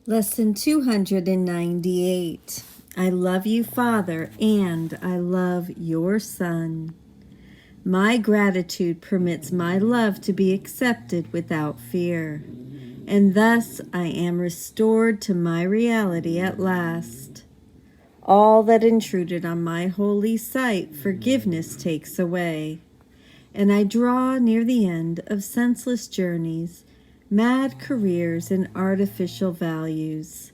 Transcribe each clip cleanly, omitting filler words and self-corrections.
Lesson 298. I love you, Father, and I love your Son. My gratitude permits my love to be accepted without fear, and thus I am restored to my reality at last. All that intruded on my holy sight forgiveness takes away, and I draw near the end of senseless journeys, mad careers, and artificial values.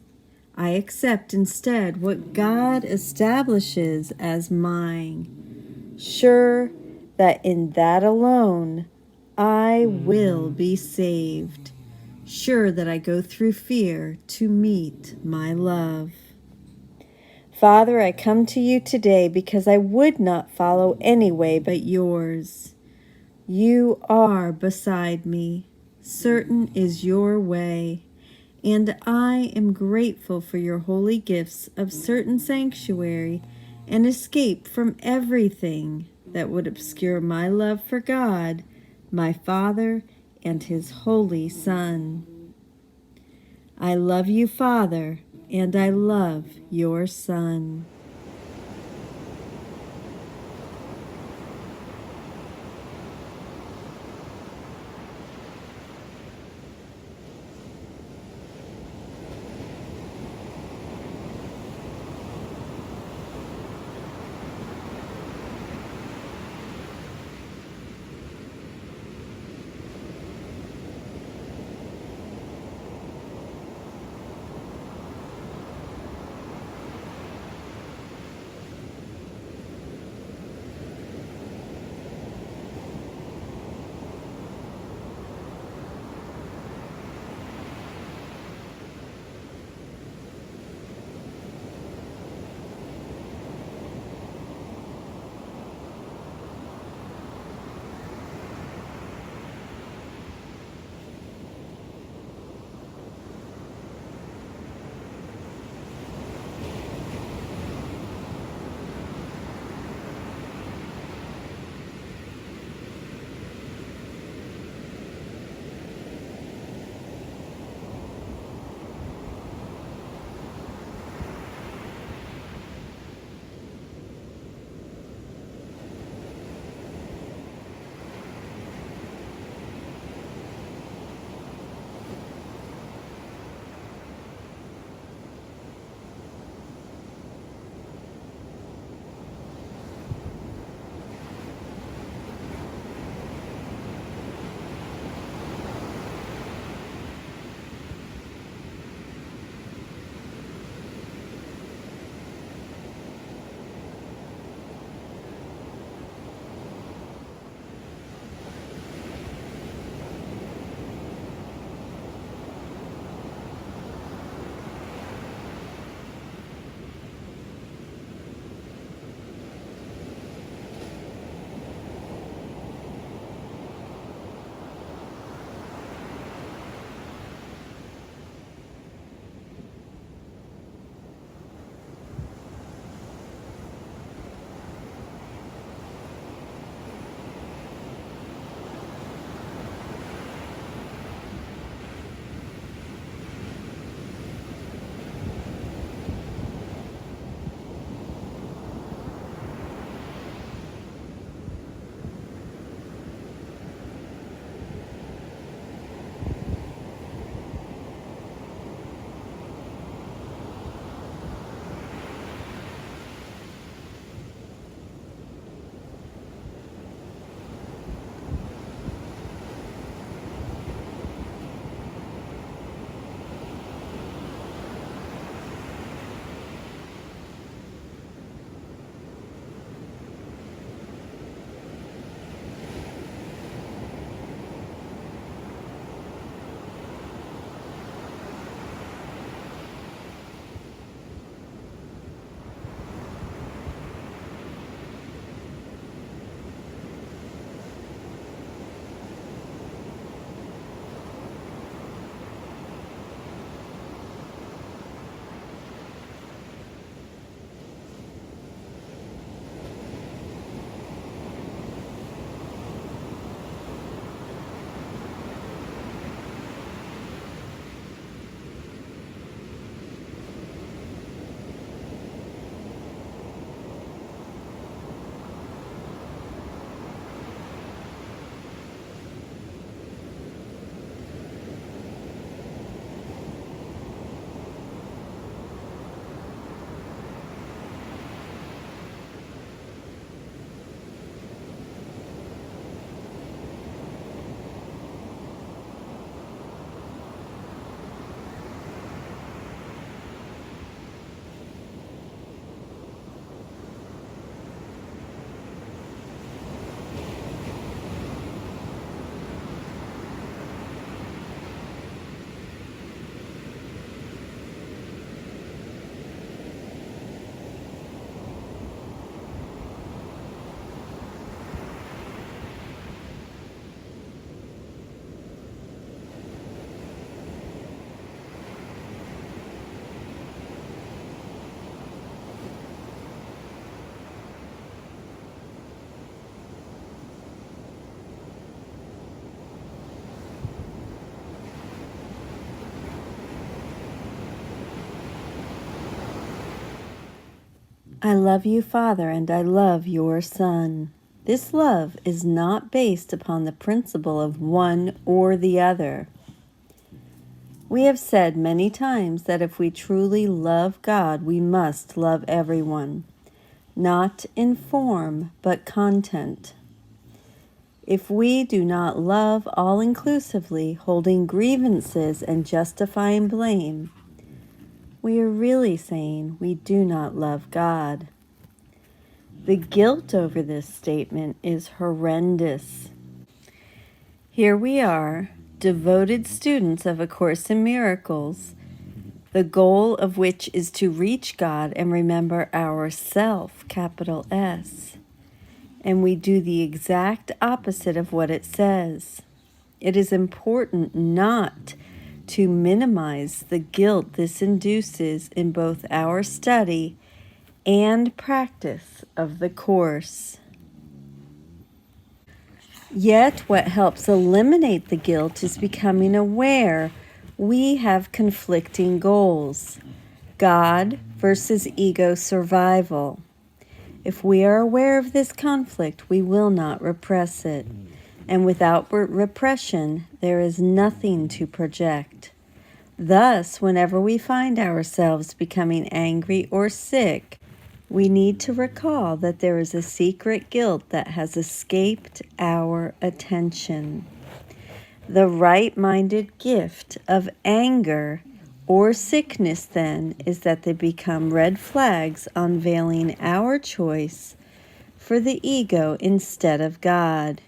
I accept instead what God establishes as mine, sure that in that alone I will be saved, sure that I go through fear to meet my love. Father, I come to you today because I would not follow any way but yours. You are beside me, certain is your way, and I am grateful for your holy gifts of certain sanctuary and escape from everything that would obscure my love for God, my Father, and his holy Son. I love you, Father, and I love your Son. I love you, Father, and I love your Son. This love is not based upon the principle of one or the other. We have said many times that if we truly love God, we must love everyone, not in form, but content. If we do not love all-inclusively, holding grievances and justifying blame, we are really saying we do not love God. The guilt over this statement is horrendous. Here we are, devoted students of A Course in Miracles, the goal of which is to reach God and remember our self, capital S. And we do the exact opposite of what it says. It is important not to minimize the guilt this induces in both our study and practice of the Course. Yet what helps eliminate the guilt is becoming aware we have conflicting goals, God versus ego survival. If we are aware of this conflict, we will not repress it. And without repression, there is nothing to project. Thus, whenever we find ourselves becoming angry or sick, we need to recall that there is a secret guilt that has escaped our attention. The right-minded gift of anger or sickness, then, is that they become red flags unveiling our choice for the ego instead of God.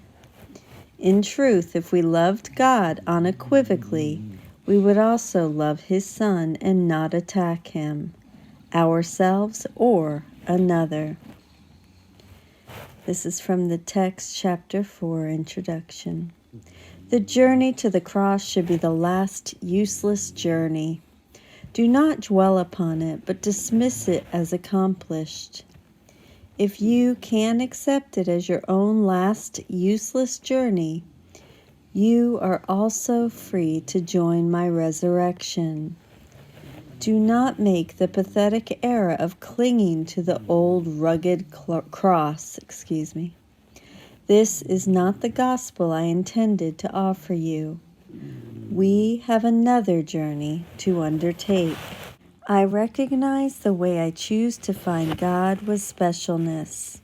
In truth, if we loved God unequivocally, we would also love His Son and not attack Him, ourselves, or another. This is from the text, Chapter 4, Introduction. The journey to the cross should be the last useless journey. Do not dwell upon it, but dismiss it as accomplished. If you can accept it as your own last useless journey, you are also free to join my resurrection. Do not make the pathetic error of clinging to the old rugged cross. This is not the gospel I intended to offer you. We have another journey to undertake. I recognize the way I choose to find God was specialness.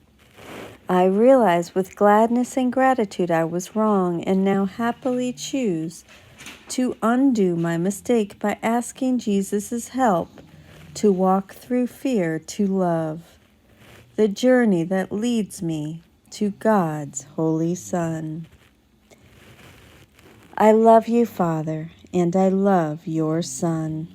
I realize with gladness and gratitude I was wrong, and now happily choose to undo my mistake by asking Jesus' help to walk through fear to love, the journey that leads me to God's Holy Son. I love you, Father, and I love your Son.